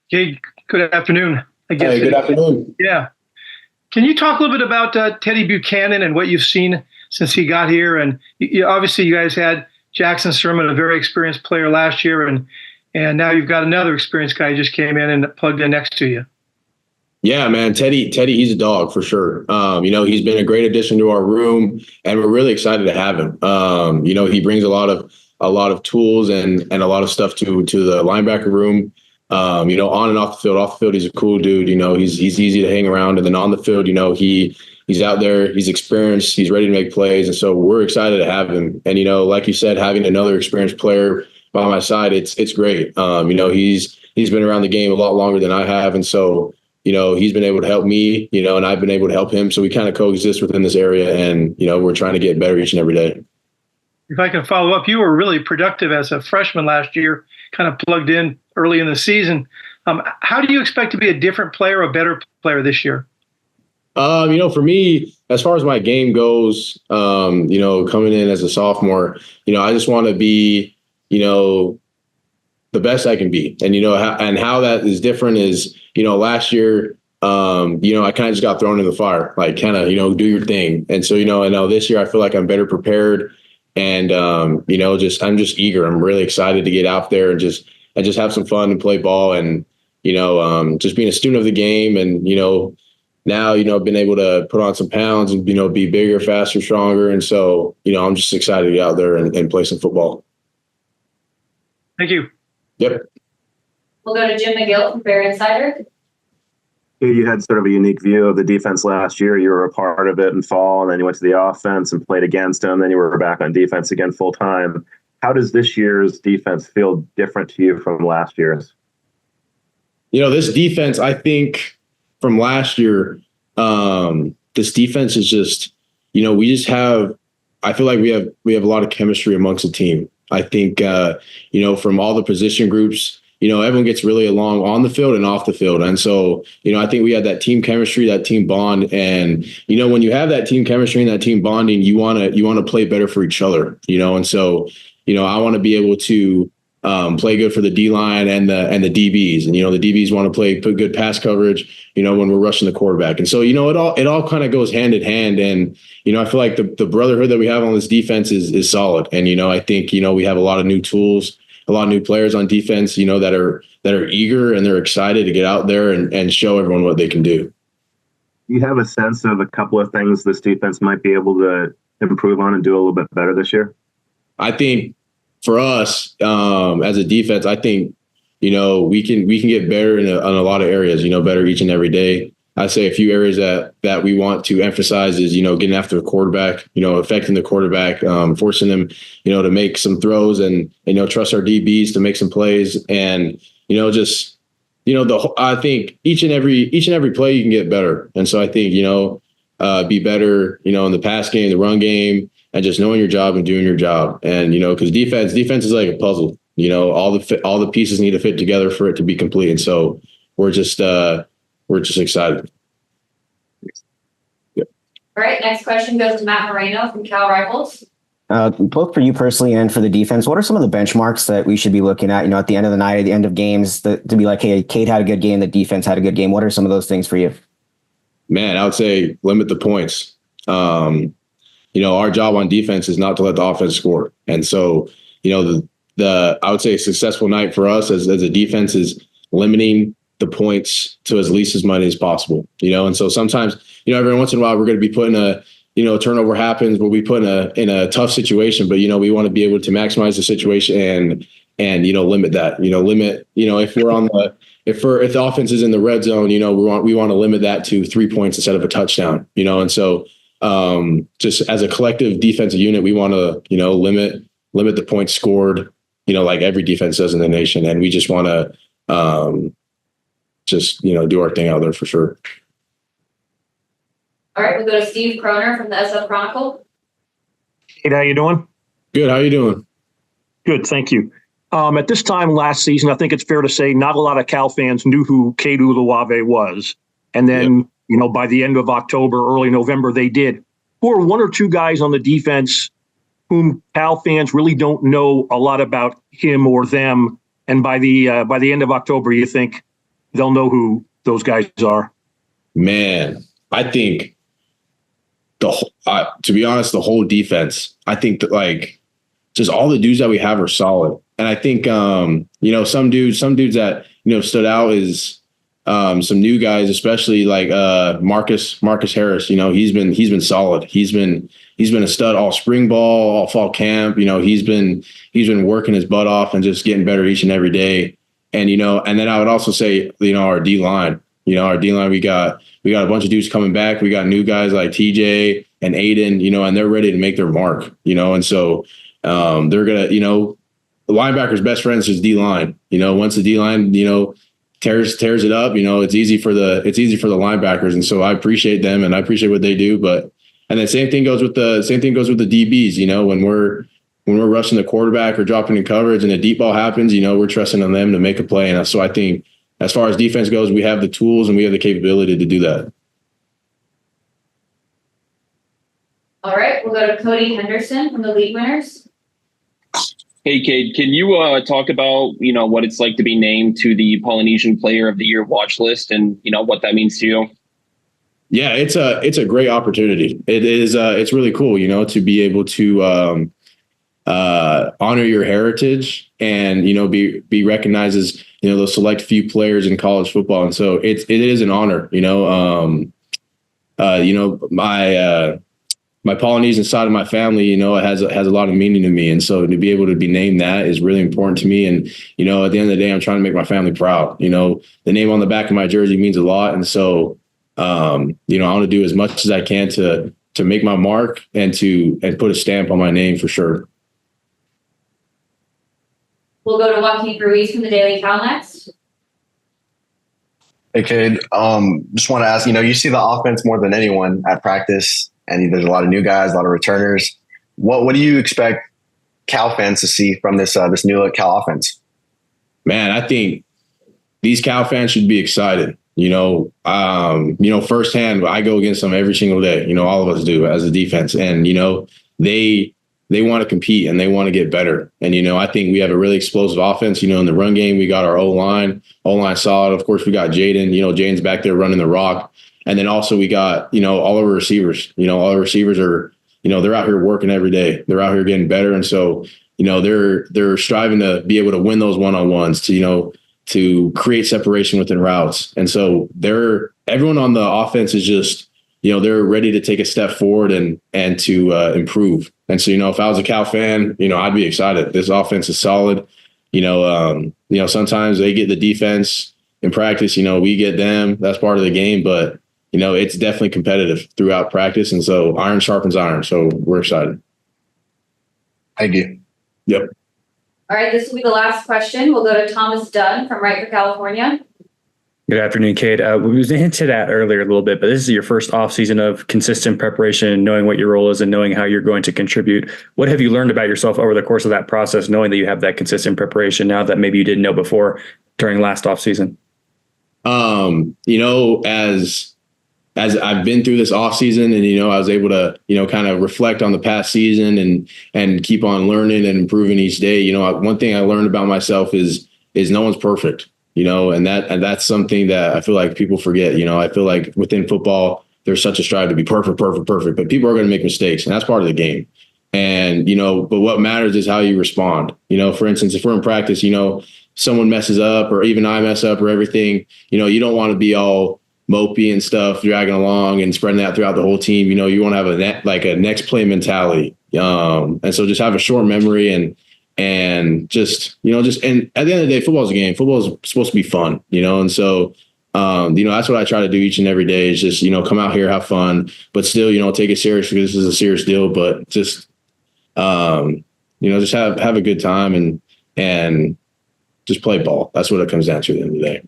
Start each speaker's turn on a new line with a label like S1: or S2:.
S1: Hey, good afternoon. I guess.
S2: Hey, good afternoon.
S1: Yeah. Can you talk a little bit about Teddy Buchanan and what you've seen since he got here? And obviously, you guys had Jackson Sermon, a very experienced player last year, and now you've got another experienced guy who just came in and plugged in next to you.
S2: Yeah, man, Teddy, he's a dog for sure. He's been a great addition to our room, and we're really excited to have him. He brings a lot of tools and a lot of stuff to the linebacker room. On and off the field. Off the field, he's a cool dude. He's easy to hang around, and then on the field, he's out there, he's experienced, he's ready to make plays, and so we're excited to have him. And like you said, having another experienced player by my side, it's great. He's been around the game a lot longer than I have, and so he's been able to help me, and I've been able to help him. So we kind of coexist within this area, and we're trying to get better each and every day.
S1: If I can follow up, you were really productive as a freshman last year, kind of plugged in early in the season. How do you expect to be a different player, a better player this year?
S2: For me, as far as my game goes, coming in as a sophomore, I just want to be, the best I can be. And how that is different is, last year, I kind of just got thrown in the fire, like kind of, do your thing. And so, I know this year I feel like I'm better prepared. And, I'm just eager. I'm really excited to get out there and just have some fun and play ball and, just being a student of the game. And, now, I've been able to put on some pounds and, be bigger, faster, stronger. And so, I'm just excited to get out there and play some football.
S1: Thank you.
S2: Yep.
S3: We'll go to Jim McGill from Bear Insider.
S4: You had sort of a unique view of the defense last year. You were a part of it in fall, and then you went to the offense and played against them. Then you were back on defense again full time. How does this year's defense feel different to you from last year's?
S2: This defense, I think from last year, this defense is just, I feel like we have a lot of chemistry amongst the team. I think, from all the position groups, everyone gets really along on the field and off the field. And so, I think we had that team chemistry, that team bond. And, when you have that team chemistry and that team bonding, you want to play better for each other, and so, I want to be able to play good for the D line and the DBs. And, the DBs want to put good pass coverage, when we're rushing the quarterback. And so, it all kind of goes hand in hand. And, I feel like the brotherhood that we have on this defense is solid. And, I think, we have a lot of new tools, a lot of new players on defense, that are eager and they're excited to get out there and show everyone what they can do.
S4: You have a sense of a couple of things this defense might be able to improve on and do a little bit better this year?
S2: I think for us, as a defense, I think, we can get better in a lot of areas, better each and every day. I'd say a few areas that we want to emphasize is, getting after the quarterback, affecting the quarterback, forcing them, to make some throws and, trust our DBs to make some plays. And, I think each and every play you can get better. And so I think, be better, in the pass game, the run game, and just knowing your job and doing your job. And, because defense is like a puzzle, all the pieces need to fit together for it to be complete. And so we're just excited.
S3: Yep. All right. Next question goes to Matt Moreno from Cal Rifles.
S5: Both for you personally and for the defense, what are some of the benchmarks that we should be looking at, at the end of the night, at the end of games, to be like, hey, Cade had a good game, the defense had a good game. What are some of those things for you?
S2: Man, I would say limit the points. Our job on defense is not to let the offense score. And so, I would say a successful night for us as a defense is limiting the points to as least as money as possible, and so sometimes, every once in a while we're going to be putting a turnover happens, we'll be put in a tough situation, but, we want to be able to maximize the situation and limit that, if we're on if the offense is in the red zone, we want to limit that to 3 points instead of a touchdown, and so just as a collective defensive unit, we want to, limit the points scored, like every defense does in the nation. And we just want to, do our thing out there for sure.
S3: All right. We'll go to Steve Croner from the SF Chronicle.
S6: Hey, how you doing?
S2: Good. How you doing?
S6: Good. Thank you. At this time last season, I think it's fair to say not a lot of Cal fans knew who Cade Uluave was. And then, by the end of October, early November, they did. Who are one or two guys on the defense whom Cal fans really don't know a lot about him or them? And by the end of October, you think, they'll know who those guys are?
S2: Man, I think to be honest, the whole defense, I think that like just all the dudes that we have are solid. And I think, some dudes that, stood out is some new guys, especially like Marcus Harris. He's been solid. He's been a stud all spring ball, all fall camp. He's been working his butt off and just getting better each and every day. And and then I would also say our D line. Our D line, we got a bunch of dudes coming back. We got new guys like TJ and Aiden. And they're ready to make their mark. And so they're gonna the linebacker's best friend is his D line. Once the D line tears it up, it's easy for the linebackers. And so I appreciate them and I appreciate what they do. And the same thing goes with the DBs. When we're rushing the quarterback or dropping in coverage and a deep ball happens, we're trusting on them to make a play. And so I think as far as defense goes, we have the tools and we have the capability to do that.
S3: All right, we'll go to Cody Henderson from the League Winners.
S7: Hey, Cade, can you talk about, what it's like to be named to the Polynesian Player of the Year watch list and, what that means to you?
S2: Yeah, it's a great opportunity. It is. It's really cool, to be able to honor your heritage and, be recognized as, those select few players in college football. And so it is an honor, my Polynesian side of my family, it has a lot of meaning to me. And so to be able to be named that is really important to me. And, at the end of the day, I'm trying to make my family proud. The name on the back of my jersey means a lot. And so, I want to do as much as I can to make my mark and put a stamp on my name for sure.
S3: We'll go to Joaquin Ruiz from the Daily Cal next.
S8: Hey, Cade. Just want to ask, you see the offense more than anyone at practice, and there's a lot of new guys, a lot of returners. What do you expect Cal fans to see from this new Cal offense?
S2: Man, I think these Cal fans should be excited. Firsthand, I go against them every single day. All of us do as a defense, and they want to compete and they want to get better. And I think we have a really explosive offense. In the run game, we got our O-line solid. Of course, we got Jaden. Jaden's back there running the rock. And then also we got, all of our receivers. All our receivers are, they're out here working every day. They're out here getting better. And so, they're striving to be able to win those one-on-ones to create separation within routes. And so everyone on the offense is just, they're ready to take a step forward and to improve. And so, if I was a Cal fan, I'd be excited. This offense is solid. Sometimes they get the defense in practice, we get them. That's part of the game, but it's definitely competitive throughout practice. And so iron sharpens iron. So we're excited.
S8: Thank you.
S2: Yep.
S3: All right, this will be the last question. We'll go to Thomas Dunn from Right for California.
S9: Good afternoon, Cade. We was hinted at earlier a little bit, but this is your first offseason of consistent preparation, knowing what your role is and knowing how you're going to contribute. What have you learned about yourself over the course of that process, knowing that you have that consistent preparation now that maybe you didn't know before during last offseason? As I've been through this off season and, I was able to, kind of reflect on the past season and keep on learning and improving each day. One thing I learned about myself is no one's perfect, and that's something that I feel like people forget. I feel like within football, there's such a strive to be perfect, but people are going to make mistakes, and that's part of the game. And, but what matters is how you respond. For instance, if we're in practice, someone messes up or even I mess up or everything, you don't want to be all mopey and stuff, dragging along and spreading that throughout the whole team. You want to have a next play mentality. And so just have a short memory and just and at the end of the day, football is a game. Football is supposed to be fun, and so, that's what I try to do each and every day is just, come out here, have fun, but still, take it serious because this is a serious deal, but just, just have a good time and just play ball. That's what it comes down to at the end of the day.